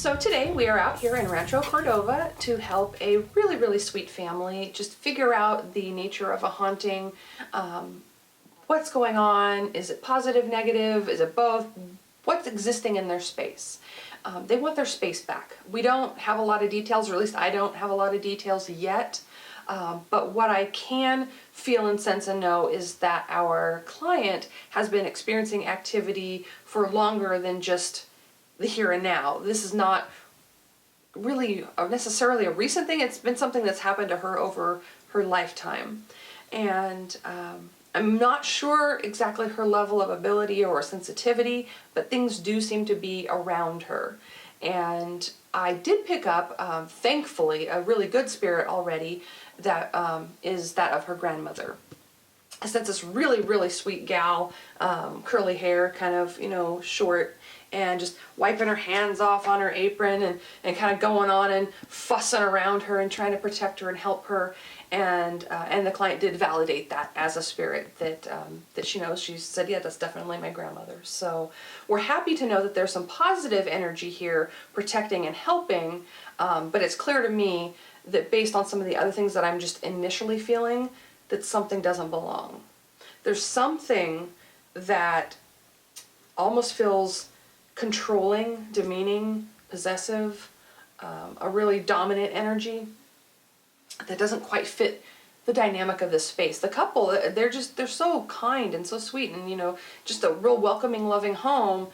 So today we are out here in Rancho Cordova to help a really sweet family just figure out the nature of a haunting, what's going on, is it positive, negative, is it both, what's existing in their space. They want their space back. We don't have a lot of details, or at least I don't have a lot of details yet, but what I can feel and sense and know is that our client has been experiencing activity for longer than just the here and now. This is not really necessarily a recent thing. It's been something that's happened to her over her lifetime. And I'm not sure exactly her level of ability or sensitivity, but things do seem to be around her. And I did pick up, thankfully, a really good spirit already that is that of her grandmother. I sense this really sweet gal, curly hair, kind of, short, and just wiping her hands off on her apron and kind of going on and fussing around her and trying to protect her and help her. And the client did validate that as a spirit that she knows. She said, yeah, that's definitely my grandmother. So we're happy to know that there's some positive energy here protecting and helping, but it's clear to me that based on some of the other things that I'm just initially feeling, that something doesn't belong. There's something that almost feels controlling, demeaning, possessive, a really dominant energy that doesn't quite fit the dynamic of this space. The couple, they're so kind and so sweet, and just a real welcoming, loving home.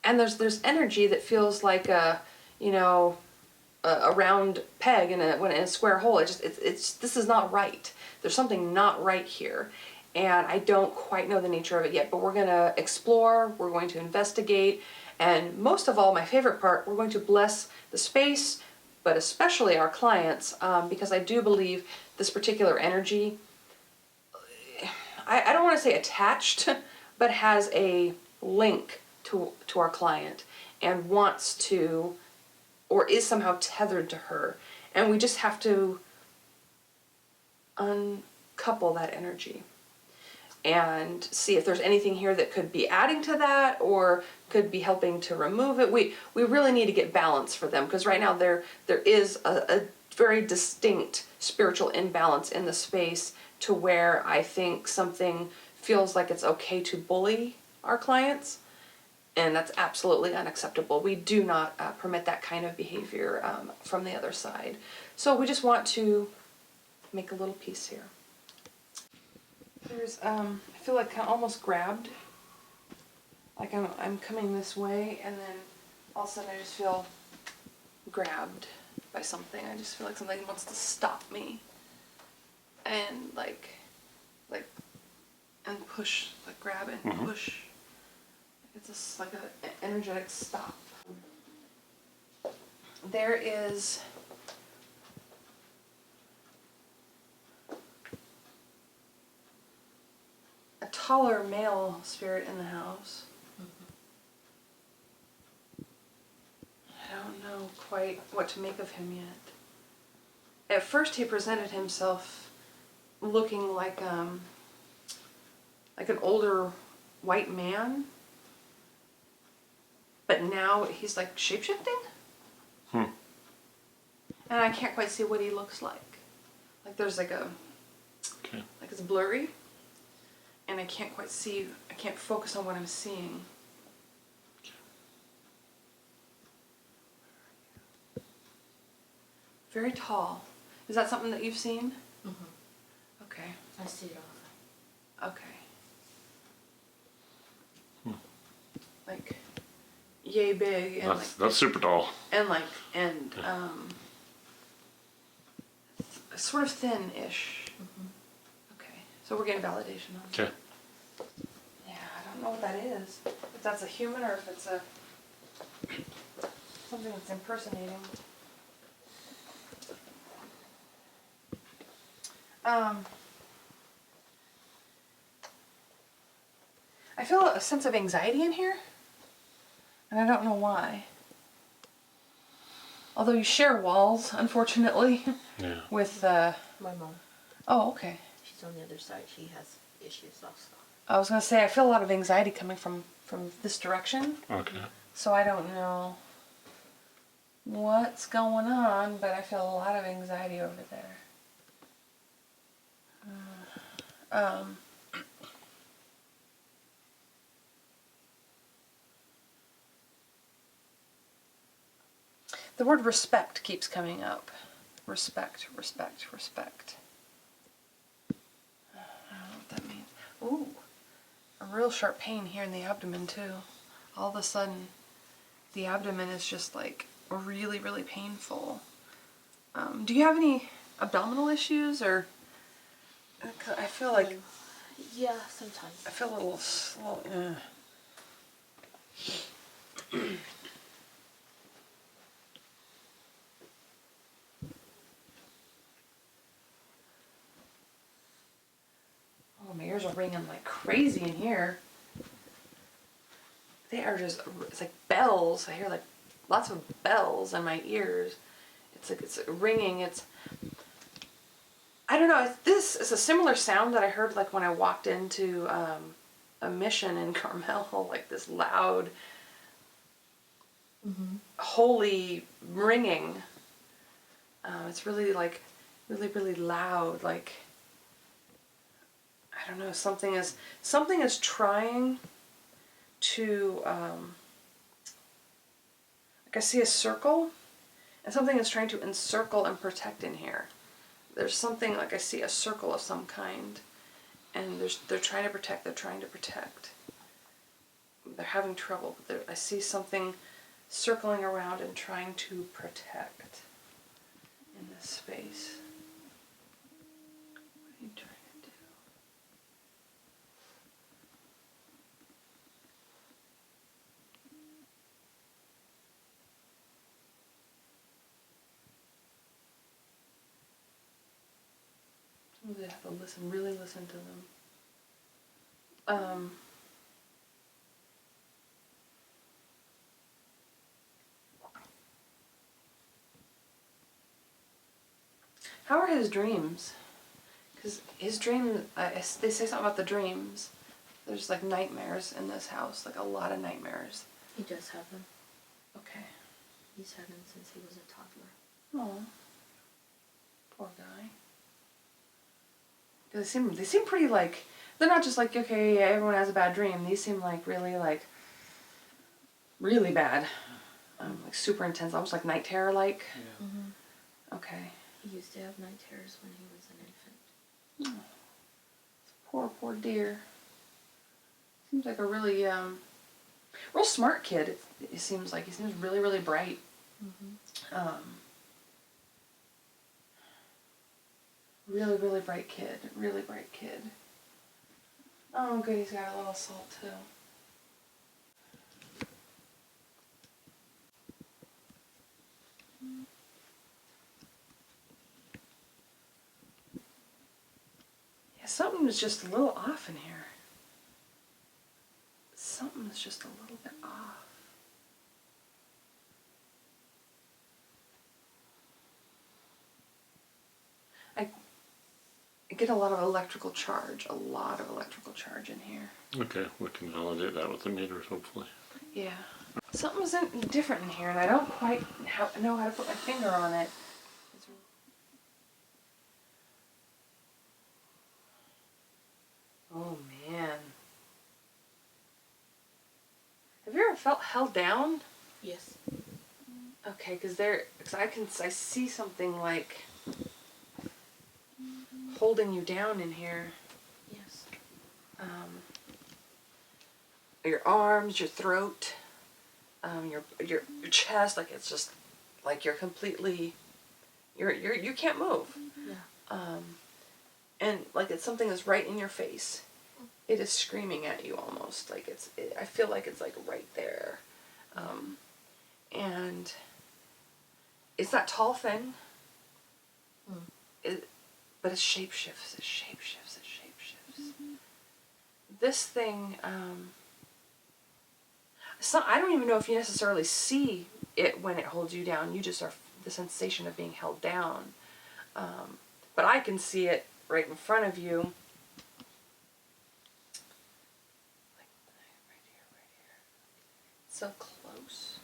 And there's energy that feels like a round peg in a square hole. This is not right. There's something not right here. And I don't quite know the nature of it yet, but we're going to explore, we're going to investigate, and most of all, my favorite part, we're going to bless the space, but especially our clients, because I do believe this particular energy, I don't want to say attached, but has a link to our client and wants to, or is somehow tethered to her. And we just have to uncouple that energy and see if there's anything here that could be adding to that or could be helping to remove it. We really need to get balance for them, because right now there is a very distinct spiritual imbalance in the space to where I think something feels like it's okay to bully our clients, and that's absolutely unacceptable. We do not permit that kind of behavior from the other side. So we just want to make a little peace here. There's, I feel like I'm almost grabbed. Like I'm coming this way, and then all of a sudden I just feel grabbed by something. I just feel like something wants to stop me. And and push, grab and push. It's just like an energetic stop. There is a taller male spirit in the house. I don't know quite what to make of him yet. At first he presented himself looking like an older white man, but now he's like shape-shifting. And I can't quite see what he looks like. Like there's like it's blurry, and I can't quite see, I can't focus on what I'm seeing. Very tall. Is that something that you've seen? Okay. I see it often. Okay. Like yay big, and that's super tall. And sort of thin-ish. Okay. So we're getting validation on that. Okay. Yeah, I don't know what that is. If that's a human or if it's something that's impersonating. I feel a sense of anxiety in here, and I don't know why. Although you share walls, unfortunately, Yeah. with My mom. Oh, okay. She's on the other side. She has issues also. I was gonna say I feel a lot of anxiety coming from this direction. Okay. So I don't know what's going on, but I feel a lot of anxiety over there. The word respect keeps coming up. Respect, respect, respect. I don't know what that means. Ooh, a real sharp pain here in the abdomen too. All of a sudden, the abdomen is just like really, really painful. Do you have any abdominal issues, or? I feel like Yeah, sometimes. I feel a little slow. Oh, my ears are ringing like crazy in here. They are just, it's like bells. I hear like lots of bells in my ears. It's like it's ringing. I don't know. This is a similar sound that I heard like when I walked into a mission in Carmel, like this loud, holy ringing. It's really like, really, really loud. Like, I don't know. Something is trying to. Like I see a circle, and something is trying to encircle and protect in here. There's something like I see a circle of some kind, and they're trying to protect. They're trying to protect. They're having trouble, but I see something circling around and trying to protect in this space. What are you trying to do? Sometimes I have to listen, really listen to them. How are his dreams? Because his dream, they say something about the dreams. There's like nightmares in this house, like a lot of nightmares. He does have them. Okay. He's had them since he was a toddler. Oh, poor guy. They seem pretty like, they're not just like, okay, yeah, everyone has a bad dream. These seem like really bad. Like super intense, almost like night terror like. Yeah. Mm-hmm. Okay. He used to have night terrors when he was an infant. Oh. Poor dear. Seems like a really, real smart kid. It seems like he seems really, really bright. Mm-hmm. Really, really bright kid. Really bright kid. Oh, good, he's got a little salt too. Yeah, something is just a little off in here. Something is just a little bit off. I get a lot of electrical charge in here. Okay, we can validate that with the meters, hopefully. Yeah. Something's different in here, and I don't quite know how to put my finger on it. Oh, man. Have you ever felt held down? Yes. Okay, because I see something like holding you down in here. Yes. Your arms, your throat, your chest, like it's just like you're completely, you can't move. Yeah. And like it's something that's right in your face. It is screaming at you almost, like I feel like it's like right there. And it's that tall thing. But it shapeshifts, it shapeshifts, it shapeshifts. Mm-hmm. This thing, I don't even know if you necessarily see it when it holds you down. You just are the sensation of being held down. But I can see it right in front of you. Like right here. So close.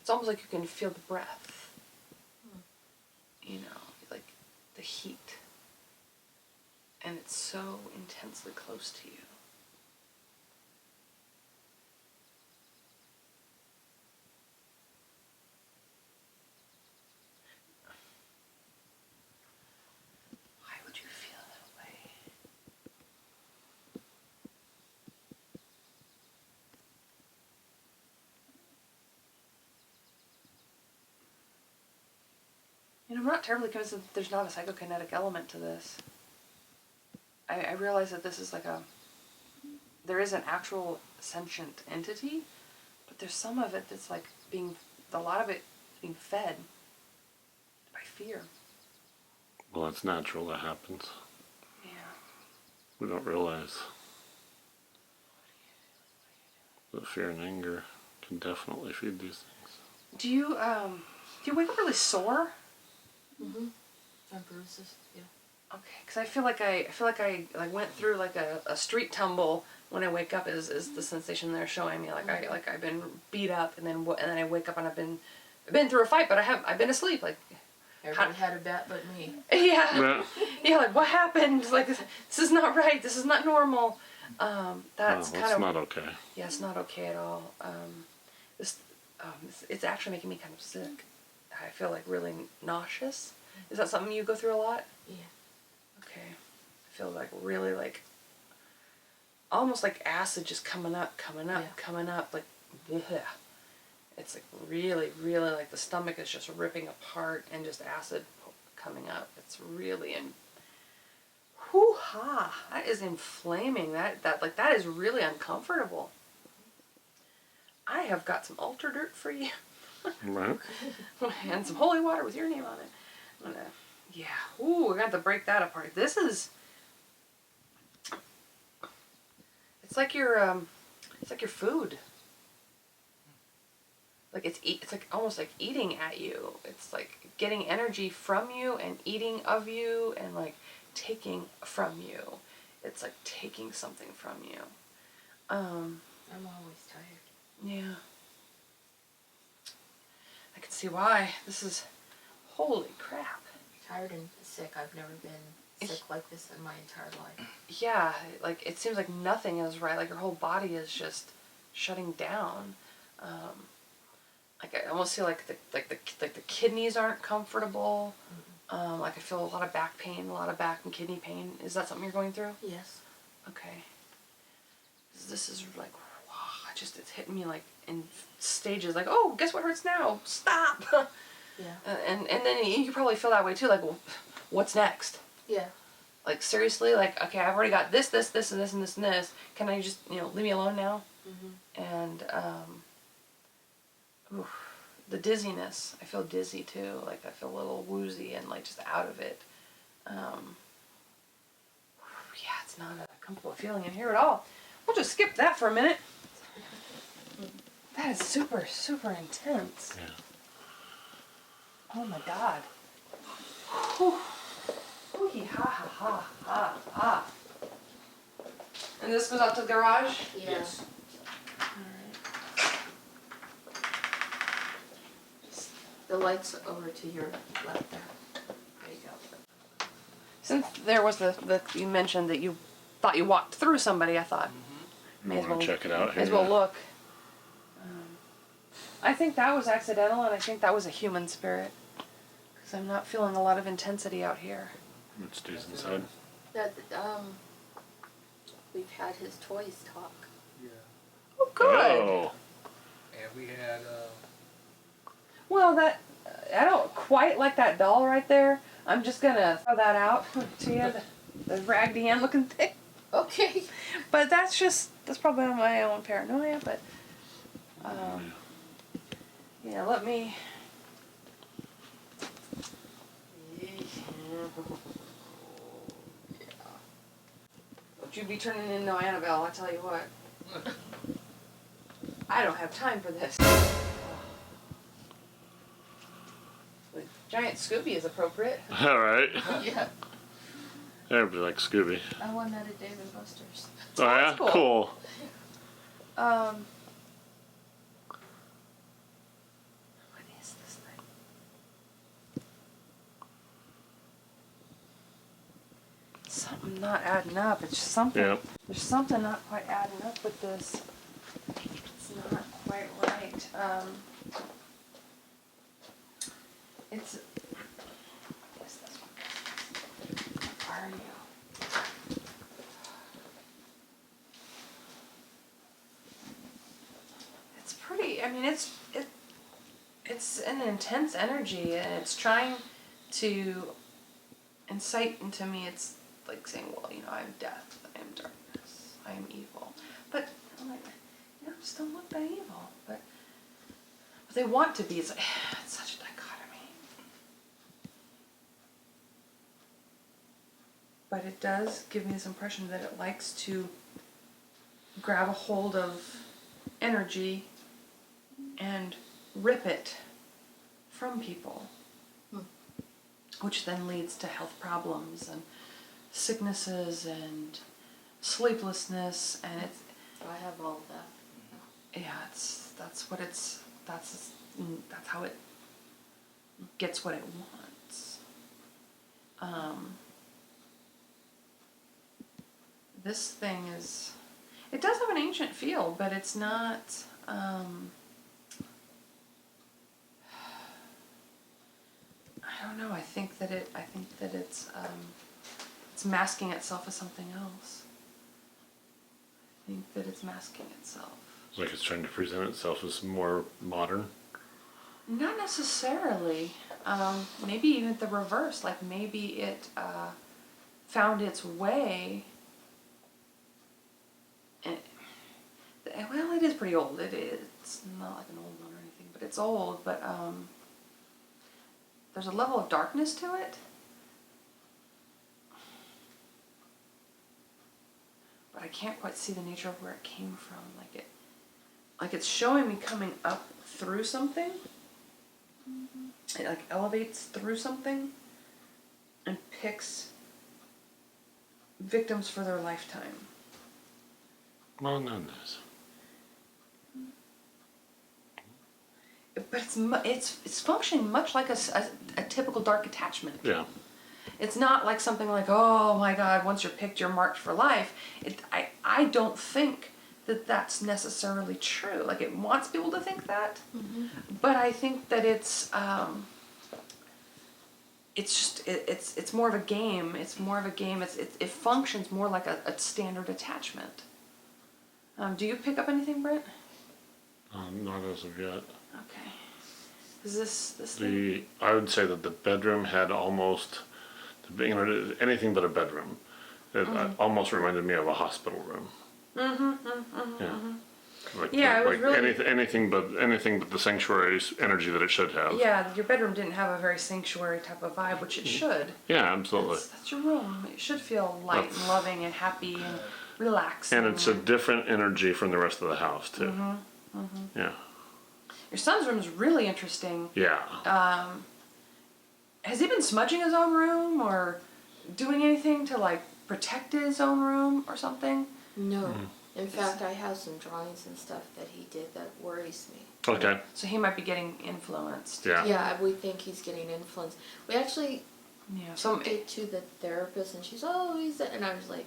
It's almost like you can feel the breath. you know, like the heat. And it's so intensely close to you. Why would you feel that way? You know, I'm not terribly convinced that there's not a psychokinetic element to this. I realize that this is like there is an actual sentient entity, but there's some of it that's like a lot of it being fed by fear. Well, it's natural that happens. Yeah. We don't realize that fear and anger can definitely feed these things. Do you wake up really sore? Mm-hmm. And bruises, yeah. Okay, because I feel like I went through like a street tumble when I wake up is the sensation they're showing me. Like I've been beat up and then I wake up and I've been through a fight, but I've been asleep. Like Everybody had a bat but me. yeah, yeah. Like what happened? Like this is not right. This is not normal. That's kind of not okay. Yeah, it's not okay at all. It's actually making me kind of sick. I feel like really nauseous. Is that something you go through a lot? Yeah. Okay. I feel like really like almost like acid just coming up, like bleh. It's like really, really like the stomach is just ripping apart and just acid coming up. It's really whoo-ha. That is inflaming. That is really uncomfortable. I have got some altar dirt for you. Right? And some holy water with your name on it. Yeah. Ooh, we're gonna have to break that apart. This is. It's like your food. Like it's like almost like eating at you. It's like getting energy from you and eating of you and like taking from you. It's like taking something from you. I'm always tired. Yeah. I can see why. This is holy crap. Tired and sick. I've never been sick like this in my entire life. Yeah, like it seems like nothing is right. Like your whole body is just shutting down. Like I almost feel like the kidneys aren't comfortable. Like I feel a lot of back pain, a lot of back and kidney pain. Is that something you're going through? Yes. Okay. This is like, wow, it's hitting me like in stages. Like, oh, guess what hurts now? Stop. Yeah. And then you probably feel that way too. Like, well, what's next? Yeah. Like seriously, like okay, I've already got this, and this, and this, and this. Can I just leave me alone now? Mm-hmm. And the dizziness. I feel dizzy too. Like I feel a little woozy and like just out of it. Yeah, it's not a comfortable feeling in here at all. We'll just skip that for a minute. That is super, super intense. Yeah. Oh my god. Whew. Ooh, ha ha ha ha ha. And this goes out to the garage? Yeah. Yes. The light's over to your left there. There you go. Since there was you mentioned that you thought you walked through somebody, I thought may as Wanna well check it out May as here? well look. I think that was accidental, and I think that was a human spirit, because I'm not feeling a lot of intensity out here. It stays inside. That we've had his toys talk. Yeah. Oh, good. Oh. And we had, Well, I don't quite like that doll right there. I'm just gonna throw that out to you, the Raggedy Ann looking thing. Okay. But that's probably my own paranoia. But yeah, let me. Don't you be turning into Annabelle, I tell you what. I don't have time for this. The giant Scooby is appropriate. All right. Yeah. Everybody likes Scooby. I won that at Dave and Buster's. Oh yeah, that's cool. cool. What is this thing? not adding up. It's just something. Yep. There's something not quite adding up with this. It's not quite right. It's. What is this one? Where are you? It's pretty. I mean, it's an intense energy, and it's trying to incite into me. It's like saying, well, I am death, I am darkness, I am evil. But I'm like, just don't look that evil. But they want to be. It's like, it's such a dichotomy. But it does give me this impression that it likes to grab a hold of energy and rip it from people, which then leads to health problems and sicknesses and sleeplessness, and it's. I have all of that. Yeah, that's how it gets what it wants. This thing is. It does have an ancient feel, but it's not. I don't know. I think that it's masking itself as something else. I think that it's masking itself. It's like it's trying to present itself as more modern. Not necessarily. Maybe even the reverse. Like maybe it found its way. Well, it is pretty old. It's not like an old one or anything, but it's old. But there's a level of darkness to it. But I can't quite see the nature of where it came from. Like it's showing me coming up through something. It like elevates through something and picks victims for their lifetime. Well, none does. But it's functioning much like a typical dark attachment. Yeah. It's not like something like, oh my God, once you're picked, you're marked for life. I don't think that that's necessarily true. Like it wants people to think that, but I think that it's more of a game. It's more of a game. It functions more like a standard attachment. Do you pick up anything, Brent? Not as of yet. Okay. Is this thing? I would say that the bedroom had almost, anything but a bedroom. It almost reminded me of a hospital room. Yeah. It was really anything but the sanctuary energy that it should have. Yeah, your bedroom didn't have a very sanctuary type of vibe, which it should. Yeah, absolutely. That's your room. It should feel light and loving and happy and relaxing. And it's a different energy from the rest of the house too. Yeah. Your son's room is really interesting. Yeah. Has he been smudging his own room or doing anything to like protect his own room or something? No. In fact, I have some drawings and stuff that he did that worries me. Okay. So he might be getting influenced. Yeah. Yeah, we think he's getting influenced. We actually took it to the therapist, and she's, and I was like,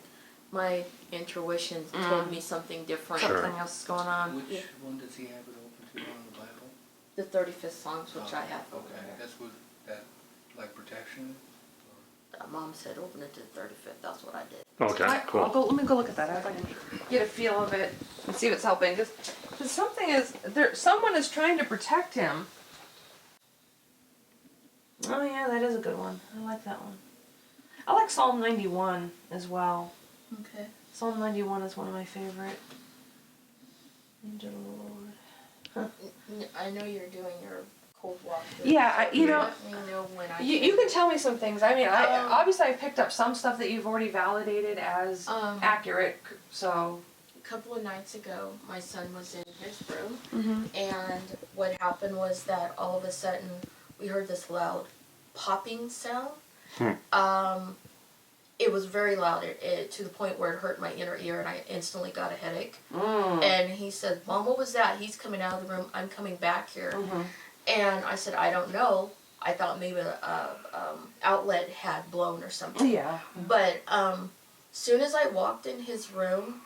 my intuition told me something different. Sure. Something else is going on. Which one does he have it open to on the Bible? The 35th Psalms, which I have over Okay, there. that's what, that, like protection? Mom said open it to the 35th. That's what I did. Okay, cool. Let me go look at that. I'd like to get a feel of it and see if it's helping. Because someone is trying to protect him. Oh yeah, that is a good one. I like that one. I like Psalm 91 as well. Okay. Psalm 91 is one of my favorite. Angel of the Lord. I know you're doing your cold walk. Yeah, you know. Let me know when I You can tell me some things. I mean, obviously I picked up some stuff that you've already validated as accurate. So a couple of nights ago, my son was in his room, and what happened was that all of a sudden we heard this loud popping sound. It was very loud, to the point where it hurt my inner ear, and I instantly got a headache. And he said, "Mom, what was that?" He's coming out of the room. I'm coming back here. And I said, "I don't know. I thought maybe an outlet had blown or something." yeah. But Soon as I walked in his room,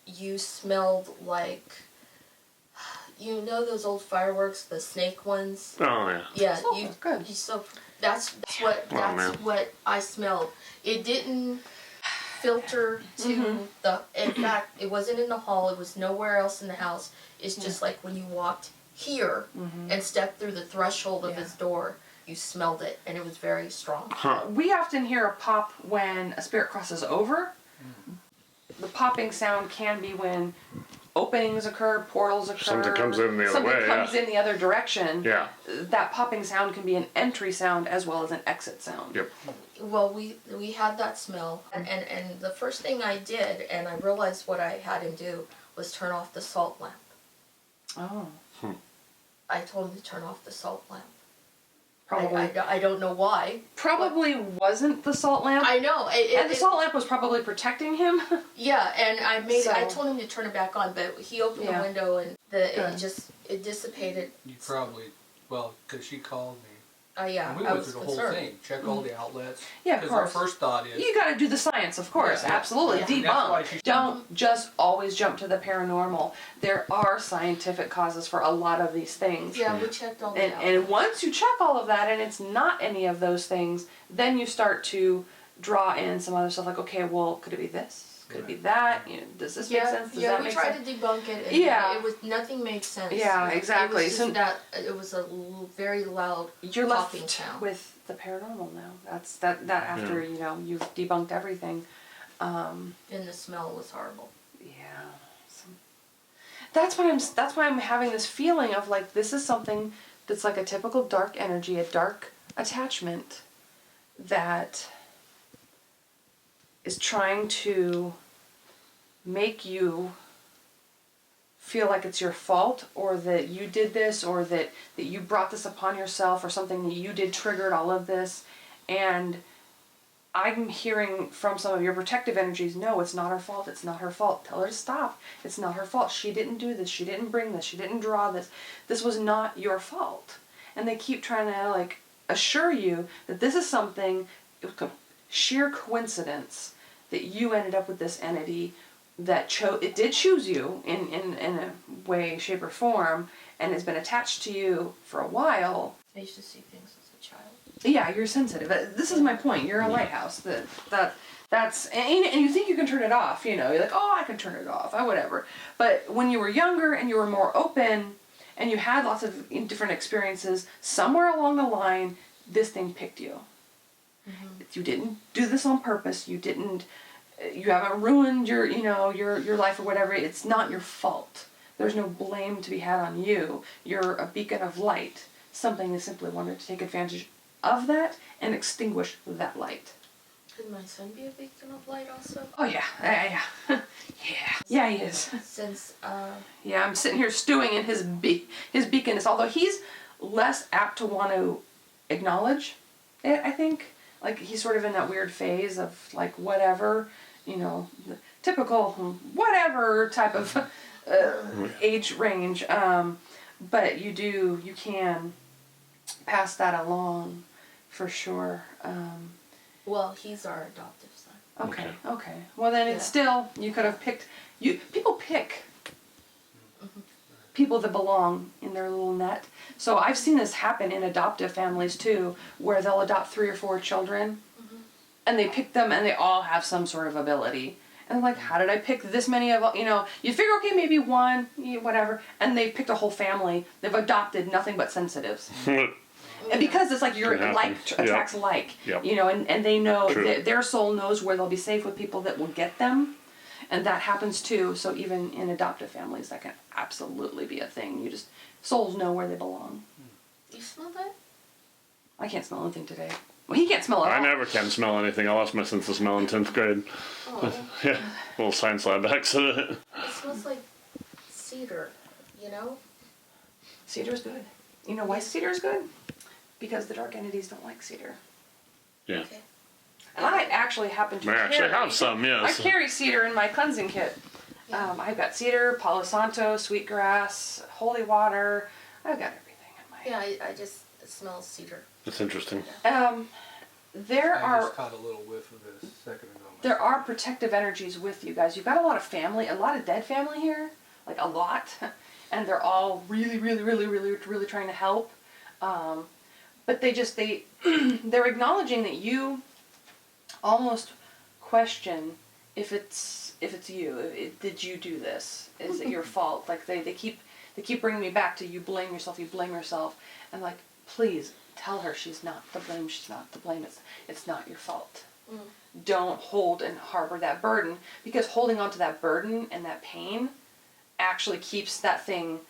you smelled like, you know those old fireworks, the snake ones? Oh, yeah. Yeah, Oh, good. that's what I smelled. It didn't filter to in fact, it wasn't in the hall, it was nowhere else in the house. It's just like when you walked here and stepped through the threshold of his door, you smelled it, and it was very strong. Huh. We often hear a pop when a spirit crosses over. The popping sound can be when openings occur, portals occur. Something comes in the other something way, comes in the other direction. Yeah. That popping sound can be an entry sound as well as an exit sound. Yep. Well, we had that smell, and the first thing I did, and I realized what I had him do, was turn off the salt lamp. Oh. I told him to turn off the salt lamp. Probably. I don't know why. Probably wasn't the salt lamp. I know. And the salt lamp was probably protecting him. Yeah, and I So- told him to turn it back on, but he opened the window and it dissipated. You probably, well, because she called me. Yeah, And we I went was through the concerned. whole thing, check all the outlets. Yeah, of Because our course. first thought is, You gotta do the science, of course, Yeah. absolutely. Yeah. And that's why Debunk. she- Don't just always jump to the paranormal. There are scientific causes for a lot of these things. Yeah, we checked all the And outlets. once you check all of that and it's not any of those things, then you start to draw in some other stuff like, okay, well, could it be this? Could it be that? You know, does this make sense? Does that we make tried sense? to debunk it. And Yeah. it was nothing made sense. Yeah, exactly. It was So- just that it was a very loud You're popping left sound. with the paranormal now. That's that after, you know, you've debunked everything. And the smell was horrible. Yeah. That's why I'm having this feeling of like this is something that's like a typical dark energy, a dark attachment that is trying to make you feel like it's your fault or that you did this or that you brought this upon yourself or something that you did triggered all of this. And I'm hearing from some of your protective energies, no, it's not her fault, it's not her fault. Tell her to stop. It's not her fault. She didn't do this. She didn't bring this. She didn't draw this. This was not your fault. And they keep trying to like assure you that this is something, sheer coincidence that you ended up with this entity that it did choose you in a way, shape, or form and has been attached to you for a while. I used to see things as a child. Yeah, you're sensitive. This is my point. You're a lighthouse. That's and you think you can turn it off. You know, you're like, oh, I can turn it off. Whatever. But when you were younger and you were more open, and you had lots of different experiences, somewhere along the line, this thing picked you. Mm-hmm. You didn't do this on purpose. You didn't. You haven't ruined your life or whatever. It's not your fault. There's no blame to be had on you. You're a beacon of light. Something that simply wanted to take advantage of that and extinguish that light. Could my son be a beacon of light also? Oh yeah, yeah, yeah, he is. Since Yeah, I'm sitting here stewing in his beaconness. Although he's less apt to want to acknowledge it, I think. Like he's sort of in that weird phase of like whatever, you know, the typical whatever type of age range. But you can pass that along for sure. well, he's our adoptive son. Okay. Well, then it's still, you could have picked, people pick people that belong in their little net. So I've seen this happen in adoptive families too, where they'll adopt 3 or 4 children, and they pick them and they all have some sort of ability. And they're like, how did I pick this many of, you figure, okay, maybe one, whatever, and they've picked a whole family. They've adopted nothing but sensitives. And because it's like your Can like happen. attracts like, Yep. and they know True. that their soul knows where they'll be safe with people that will get them, and that happens too. So even in adoptive families, that can absolutely be a thing. Souls know where they belong. You smell that? I can't smell anything today. Well, he can't smell it. I never can smell anything. I lost my sense of smell in 10th grade. Oh, Yeah, little science lab accident. it smells like cedar, you know? Cedar's good. You know why cedar is good? Because the dark entities don't like cedar. Yeah. Okay. And I actually happen to I actually have some, yes. I carry cedar in my cleansing kit. I've got cedar, Palo Santo, sweetgrass, holy water. I've got everything in my. Yeah, I just smell cedar. That's interesting. There I are. just caught a little whiff of this a second ago. there are protective energies with you guys. You've got a lot of family, a lot of dead family here, like a lot, and they're all really, really, really, really, really trying to help. But they're acknowledging that you almost question if it's you. Did you do this? Is it your fault? Like they keep bringing me back to you blame yourself, and like, please tell her she's not to blame. She's not to blame. It's not your fault. Don't hold and harbor that burden, because holding on to that burden and that pain actually keeps that thing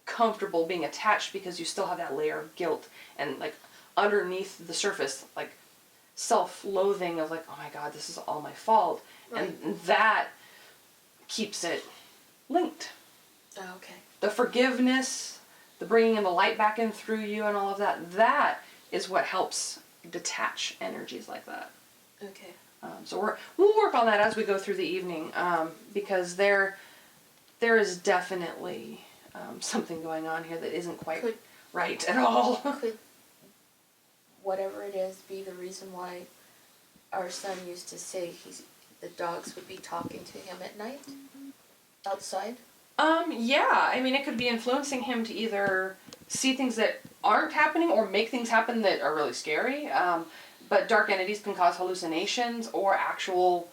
comfortable being attached, because you still have that layer of guilt and like underneath the surface, like self-loathing of like, oh my God, this is all my fault. Right. And that keeps it linked. Oh, okay. The forgiveness, the bringing in the light back in through you and all of that is what helps detach energies like that. Okay. So we'll work on that as we go through the evening, because there is definitely something going on here that isn't quite right at all. Could whatever it is be the reason why our son used to say the dogs would be talking to him at night outside? Yeah, I mean, it could be influencing him to either see things that aren't happening or make things happen that are really scary. But dark entities can cause hallucinations or actual,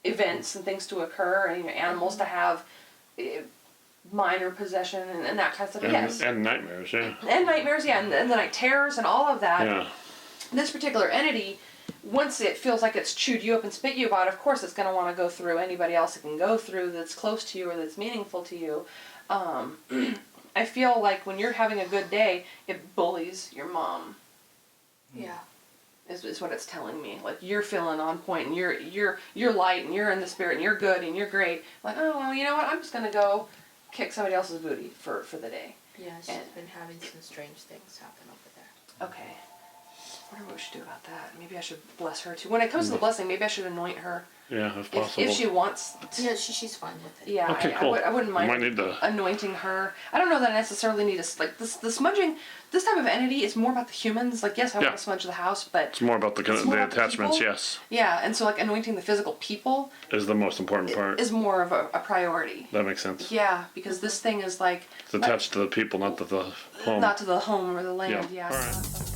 events and things to occur, and animals to have minor possession and that kind of stuff. Yes. And nightmares, yeah. And nightmares, yeah, and the night terrors and all of that. Yeah. This particular entity, once it feels like it's chewed you up and spit you out, of course it's going to want to go through anybody else it can go through that's close to you or that's meaningful to you. I feel like when you're having a good day, it bullies your mom. Yeah. Is what it's telling me. Like, you're feeling on point, and you're light, and you're in the spirit, and you're good, and you're great. Like, oh, well, you know what? I'm just going to go kick somebody else's booty for the day. Yeah, she's been having some strange things happen over there. Okay. I wonder what we should do about that. Maybe I should bless her too. When it comes to the blessing, maybe I should anoint her. Yeah, if possible. If she wants to. Yeah, she's fine with it. Yeah, Okay, cool. I wouldn't mind Might need to- anointing her. I don't know that I necessarily need to, like, the smudging, this type of entity is more about the humans. Like, yes, I want Yeah. to smudge the house, but It's more about the more about the attachments, people. yes, yeah, and so, like, anointing the physical people is the most important part. is more of a priority. That makes sense. Yeah, because this thing is, like, It's attached to the people, not to the home. not to the home or the land, Yeah. yeah. All right.